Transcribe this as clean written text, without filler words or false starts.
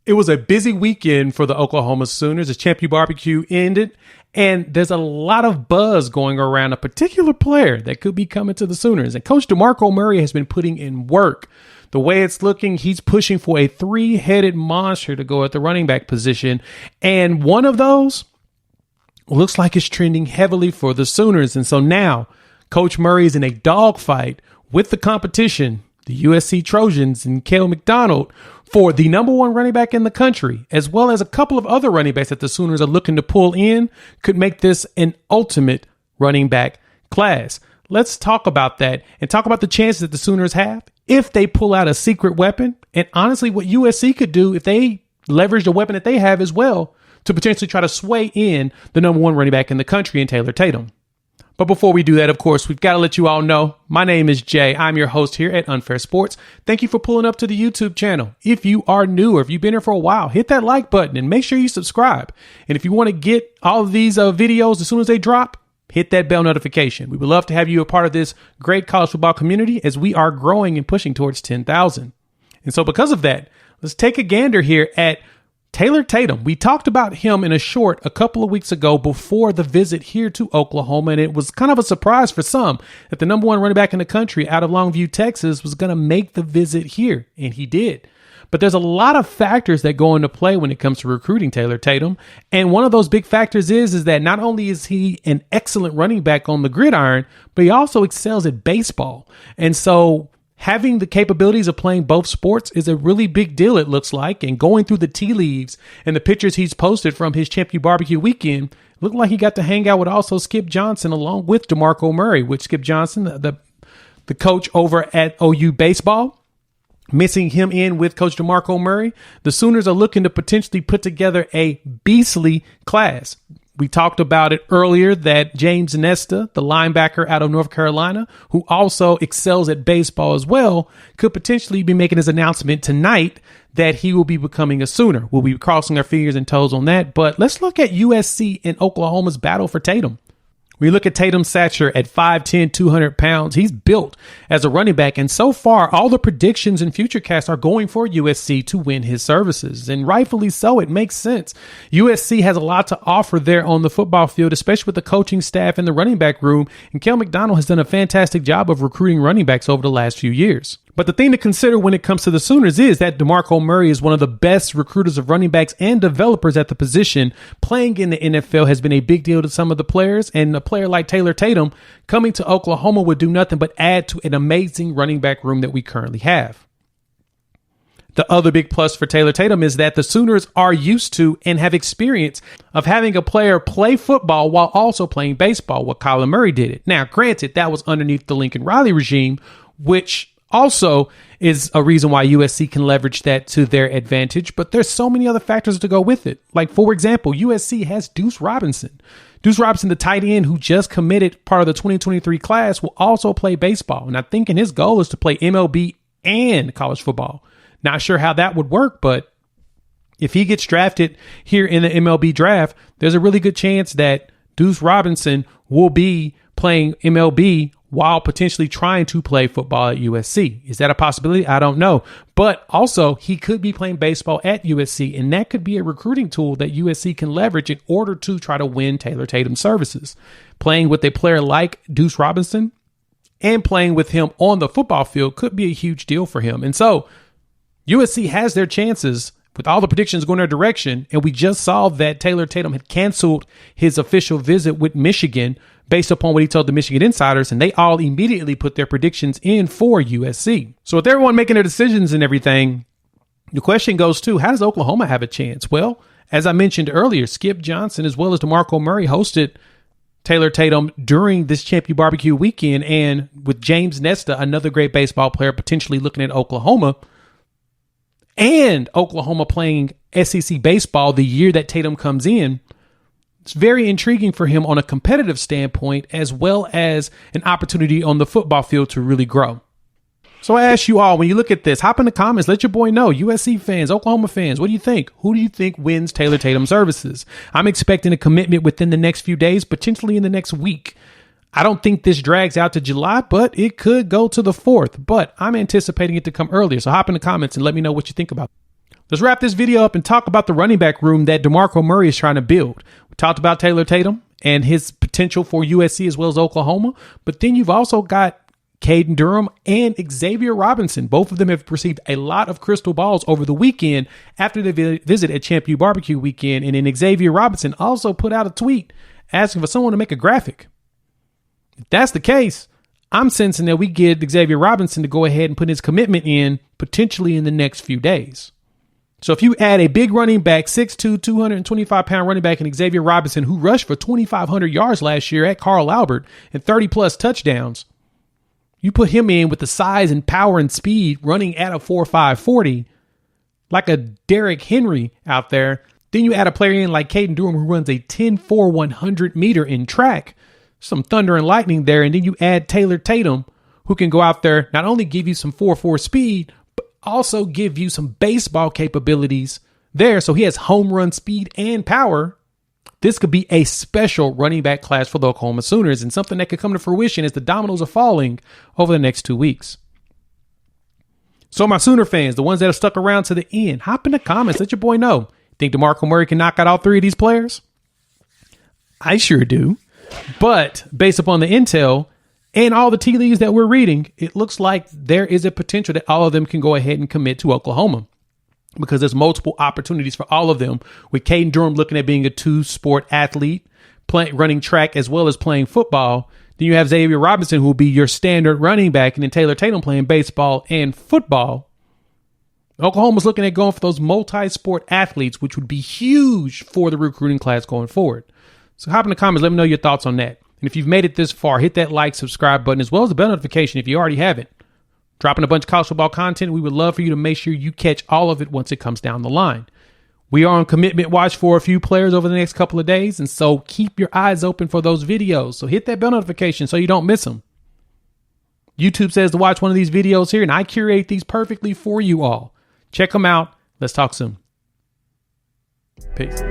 It was a busy weekend for the Oklahoma Sooners as CHAMPUBBQ ended, and there's a lot of buzz going around a particular player that could be coming to the Sooners. And Coach DeMarco Murray has been putting in work. The way it's looking, he's pushing for a three-headed monster to go at the running back position, and one of those looks like it's trending heavily for the Sooners. And so now Coach Murray is in a dogfight with the competition, the USC Trojans and Cale McDonald, for the number one running back in the country, as well as a couple of other running backs that the Sooners are looking to pull in, could make this an ultimate running back class. Let's talk about that and talk about the chances that the Sooners have if they pull out a secret weapon, and honestly what USC could do if they leverage the weapon that they have as well to potentially try to sway in the number one running back in the country in Taylor Tatum. But before we do that, of course, we've got to let you all know, my name is Jay. I'm your host here at Unfair Sports. Thank you for pulling up to the YouTube channel. If you are new or if you've been here for a while, hit that like button and make sure you subscribe. And if you want to get all of these videos as soon as they drop, hit that bell notification. We would love to have you a part of this great college football community as we are growing and pushing towards 10,000. And so because of that, let's take a gander here at Taylor Tatum. We talked about him in a short a couple of weeks ago before the visit here to Oklahoma, and it was kind of a surprise for some that the number one running back in the country out of Longview, Texas, was going to make the visit here, and he did. But there's a lot of factors that go into play when it comes to recruiting Taylor Tatum, and one of those big factors is that not only is he an excellent running back on the gridiron, but he also excels at baseball. And so having the capabilities of playing both sports is a really big deal, it looks like. And going through the tea leaves and the pictures he's posted from his CHAMPUBBQ weekend, looked like he got to hang out with also Skip Johnson along with DeMarco Murray, with Skip Johnson, the coach over at OU baseball, mixing him in with Coach DeMarco Murray. The Sooners are looking to potentially put together a beastly class. We talked about it earlier that James Nesta, the linebacker out of North Carolina, who also excels at baseball as well, could potentially be making his announcement tonight that he will be becoming a Sooner. We'll be crossing our fingers and toes on that. But let's look at USC and Oklahoma's battle for Tatum. We look at Tatum's stature at 5'10", 200 pounds. He's built as a running back. And so far, all the predictions and futurecasts are going for USC to win his services. And rightfully so. It makes sense. USC has a lot to offer there on the football field, especially with the coaching staff and the running back room. And Cale McDonald has done a fantastic job of recruiting running backs over the last few years. But the thing to consider when it comes to the Sooners is that DeMarco Murray is one of the best recruiters of running backs and developers at the position. Playing in the NFL has been a big deal to some of the players, and a player like Taylor Tatum coming to Oklahoma would do nothing but add to an amazing running back room that we currently have. The other big plus for Taylor Tatum is that the Sooners are used to and have experience of having a player play football while also playing baseball, while Kyler Murray did it. Now, granted, that was underneath the Lincoln Riley regime, which also is a reason why USC can leverage that to their advantage, but there's so many other factors to go with it. Like, for example, USC has Deuce Robinson. Deuce Robinson, the tight end who just committed part of the 2023 class, will also play baseball. And I think his goal is to play MLB and college football. Not sure how that would work, but if he gets drafted here in the MLB draft, there's a really good chance that Deuce Robinson will be playing MLB while potentially trying to play football at USC. Is that a possibility? I don't know. But also, he could be playing baseball at USC, and that could be a recruiting tool that USC can leverage in order to try to win Taylor Tatum's services. Playing with a player like Deuce Robinson and playing with him on the football field could be a huge deal for him. And so USC has their chances with all the predictions going their direction. And we just saw that Taylor Tatum had canceled his official visit with Michigan based upon what he told the Michigan insiders, and they all immediately put their predictions in for USC. So with everyone making their decisions and everything, the question goes to, how does Oklahoma have a chance? Well, as I mentioned earlier, Skip Johnson as well as DeMarco Murray hosted Taylor Tatum during this CHAMPUBBQ weekend, and with James Nesta, another great baseball player, potentially looking at Oklahoma, and Oklahoma playing SEC baseball the year that Tatum comes in, it's very intriguing for him on a competitive standpoint, as well as an opportunity on the football field to really grow. So I ask you all, when you look at this, hop in the comments, let your boy know, USC fans, Oklahoma fans, what do you think? Who do you think wins Taylor Tatum services? I'm expecting a commitment within the next few days, potentially in the next week. I don't think this drags out to July, but it could go to the 4th, but I'm anticipating it to come earlier. So hop in the comments and let me know what you think about it. Let's wrap this video up and talk about the running back room that DeMarco Murray is trying to build. We talked about Tatum and his potential for USC as well as Oklahoma, but then you've also got Caden Durham and Xavier Robinson. Both of them have received a lot of crystal balls over the weekend after the visit at CHAMPUBBQ weekend. And then Xavier Robinson also put out a tweet asking for someone to make a graphic. If that's the case, I'm sensing that we get Xavier Robinson to go ahead and put his commitment in potentially in the next few days. So if you add a big running back, 6'2", 225-pound running back in Xavier Robinson, who rushed for 2,500 yards last year at Carl Albert and 30-plus touchdowns, you put him in with the size and power and speed running at a 4.5 40, like a Derrick Henry out there. Then you add a player in like Caden Durham who runs a 10.4 100 meter in track. Some thunder and lightning there. And then you add Tatum, who can go out there, not only give you some 4.4 speed, but also give you some baseball capabilities there. So he has home run speed and power. This could be a special running back class for the Oklahoma Sooners and something that could come to fruition as the dominoes are falling over the next 2 weeks. So my Sooner fans, the ones that have stuck around to the end, hop in the comments. Let your boy know. Think DeMarco Murray can knock out all three of these players? I sure do. But based upon the intel and all the tea leaves that we're reading, it looks like there is a potential that all of them can go ahead and commit to Oklahoma, because there's multiple opportunities for all of them, with Caden Durham looking at being a two-sport athlete, running track as well as playing football. Then you have Xavier Robinson, who will be your standard running back, and then Tatum playing baseball and football. Oklahoma's looking at going for those multi-sport athletes, which would be huge for the recruiting class going forward. So hop in the comments, let me know your thoughts on that. And if you've made it this far, hit that like, subscribe button, as well as the bell notification if you already haven't. Dropping a bunch of college football content. We would love for you to make sure you catch all of it once it comes down the line. We are on commitment watch for a few players over the next couple of days, and so keep your eyes open for those videos. So hit that bell notification so you don't miss them. YouTube says to watch one of these videos here, and I curate these perfectly for you all. Check them out. Let's talk soon. Peace.